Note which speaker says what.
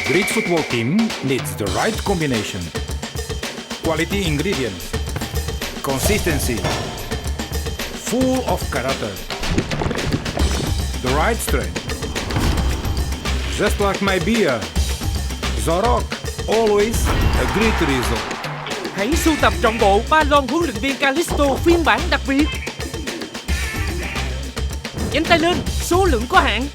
Speaker 1: great football team needs the right combination. Quality ingredients, consistency, full of character, the right strength. Just like my beer, Zorok, always a great result.
Speaker 2: Hãy sưu tập trọn bộ ba lon huấn luyện viên Callisto phiên bản đặc biệt. Nhanh tay lên, số lượng có hạn.